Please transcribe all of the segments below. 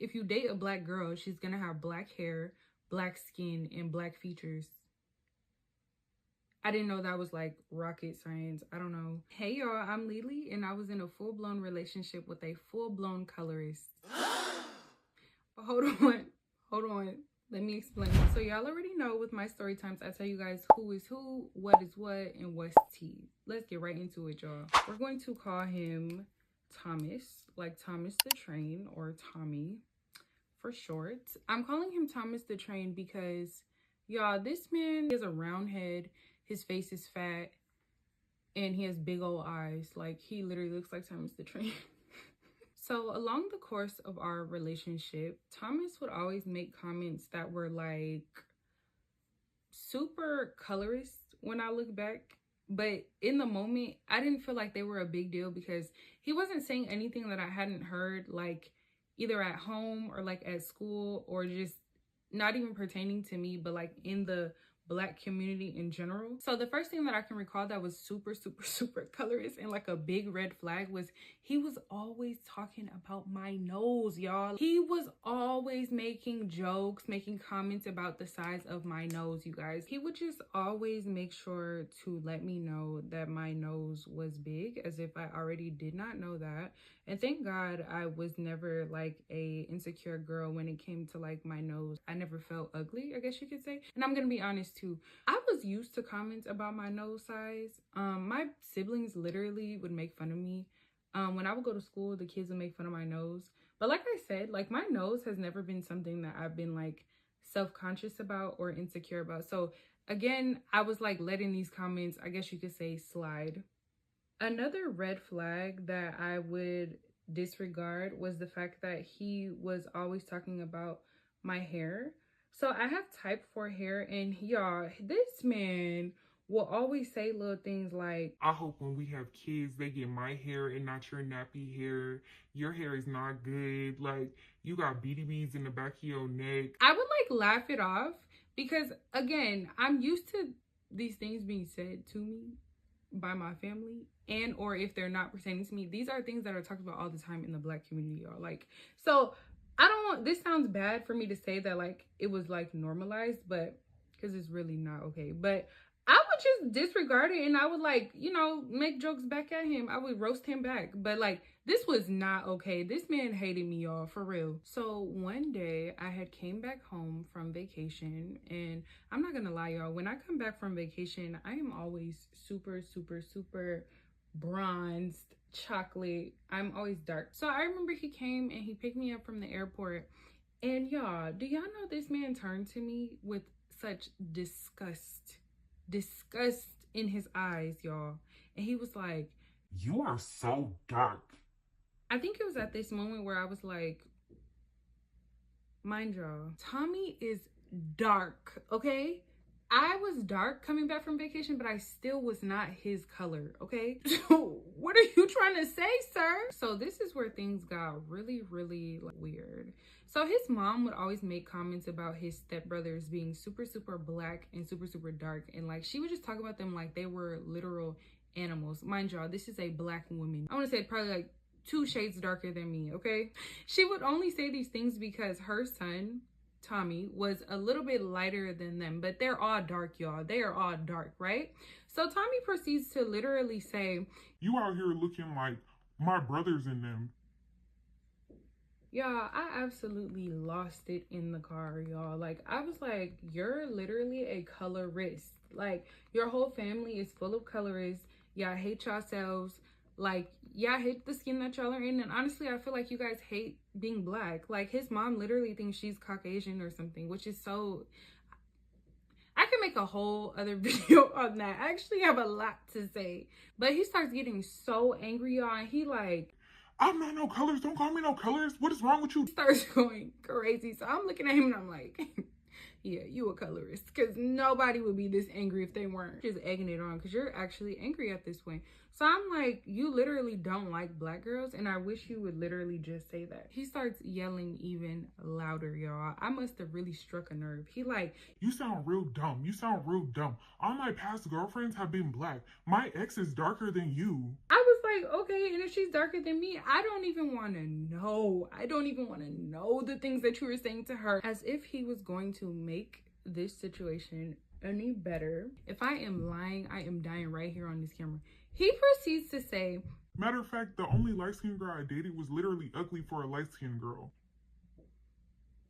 If you date a black girl, she's gonna have black hair, black skin, and black features. I didn't know that was like rocket science. I don't know. Hey y'all, I'm Lily, and I was in a full-blown relationship with a full-blown colorist. But hold on. Let me explain. So y'all already know with my story times, I tell you guys who is who, what is what, and what's tea. Let's get right into it, y'all. We're going to call him Thomas, like Thomas the Train, or Tommy for short. I'm calling him Thomas the Train because, y'all, this man has a round head, his face is fat, and he has big old eyes. Like, he literally looks like Thomas the Train. So along the course of our relationship, Thomas would always make comments that were like super colorist when I look back. But in the moment, I didn't feel like they were a big deal because he wasn't saying anything that I hadn't heard, like either at home or like at school, or just not even pertaining to me, but like in the Black community in general. So the first thing that I can recall that was super colorist and like a big red flag was he was always talking about my nose, y'all. He was always making jokes, making comments about the size of my nose, you guys. He would just always make sure to let me know that my nose was big, as if I already did not know that. And thank God I was never like a insecure girl when it came to like my nose. I never felt ugly, I guess you could say. And I'm gonna be honest too, I was used to comments about my nose size. My siblings literally would make fun of me. When I would go to school, the kids would make fun of my nose. But like I said, like my nose has never been something that I've been like self-conscious about or insecure about. So again, I was like letting these comments, I guess you could say, slide. Another red flag that I would disregard was the fact that he was always talking about my hair. So I have type 4 hair, and y'all, this man will always say little things like, I hope when we have kids, they get my hair and not your nappy hair. Your hair is not good. Like, you got BDBs in the back of your neck. I would like laugh it off because, again, I'm used to these things being said to me by my family, and or if they're not pertaining to me, these are things that are talked about all the time in the Black community, y'all. Like, so I don't want, this sounds bad for me to say that like it was like normalized, but because it's really not okay. But I would just disregard it, and I would like, you know, make jokes back at him. I would roast him back. But like, this was not okay. This man hated me, y'all, for real. So one day I had came back home from vacation, and I'm not gonna lie, y'all, when I come back from vacation, I am always super bronzed, chocolate. I'm always dark. So I remember he came and he picked me up from the airport, and y'all, do y'all know this man turned to me with such disgust in his eyes, y'all, and he was like, "You are so dark." I think it was at this moment where I was like, mind y'all, Tommy is dark, okay? I was dark coming back from vacation, but I still was not his color, okay? So what are you trying to say, sir? So this is where things got really like, weird. So his mom would always make comments about his stepbrothers being super Black and super dark, and like she would just talk about them like they were literal animals. Mind y'all, this is a Black woman. I want to say probably like 2 shades darker than me, okay? She would only say these things because her son, Tommy, was a little bit lighter than them, but they're all dark, y'all. They are all dark, right? So Tommy proceeds to literally say, "You out here looking like my brothers in them." Y'all, I absolutely lost it in the car, y'all. Like, I was like, you're literally a colorist. Like, your whole family is full of colorists. Y'all hate yourselves. Like, y'all hate the skin that y'all are in. And honestly, I feel like you guys hate being Black. Like, his mom literally thinks she's Caucasian or something, which is so... I can make a whole other video on that. I actually have a lot to say. But he starts getting so angry, y'all, and he like... "I'm not no colorist. Don't call me no colorist. What is wrong with you?" He starts going crazy. So I'm looking at him and I'm like... yeah, you a colorist, because nobody would be this angry if they weren't. Just egging it on because you're actually angry at this point. So I'm like, you literally don't like Black girls, and I wish you would literally just say that. He starts yelling even louder, y'all. I must have really struck a nerve. He like, "You sound real dumb. You sound real dumb. All my past girlfriends have been Black. My ex is darker than you." I was like, okay, and if she's darker than me, I don't even want to know. I don't even want to know the things that you were saying to her. As if he was going to make this situation any better. If I am lying, I am dying right here on this camera. He proceeds to say, matter of fact, the only light-skinned girl I dated was literally ugly for a light-skinned girl.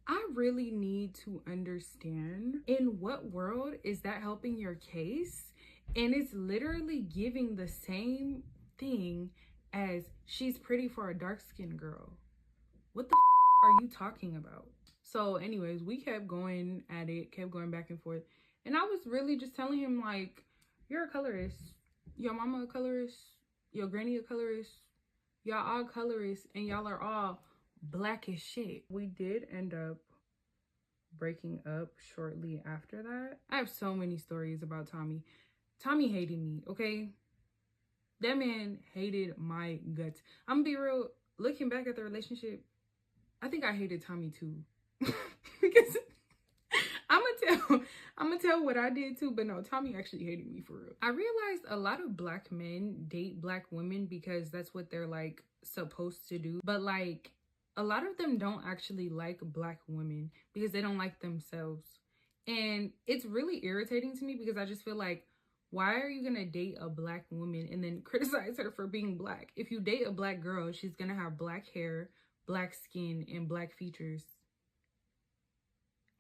I really need to understand, in what world is that helping your case? And it's literally giving the same thing as she's pretty for a dark-skinned girl. What the are you talking about? So anyways, we kept going at it, kept going back and forth. And I was really just telling him, like, you're a colorist. Your mama a colorist. Your granny a colorist. Y'all all colorists, and y'all are all black as shit. We did end up breaking up shortly after that. I have so many stories about Tommy. Tommy hated me, okay? That man hated my guts. I'm gonna be real, looking back at the relationship, I think I hated Tommy too. Because I'm gonna tell what I did too, but no, Tommy actually hated me for real. I realized a lot of black men date black women because that's what they're like supposed to do. But like, a lot of them don't actually like black women because they don't like themselves. And it's really irritating to me because I just feel like, why are you gonna date a black woman and then criticize her for being black? If you date a black girl, she's gonna have black hair, black skin, and black features.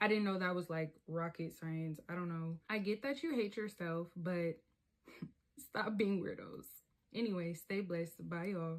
I didn't know that was like rocket science. I don't know. I get that you hate yourself, but stop being weirdos. Anyway, stay blessed. Bye, y'all.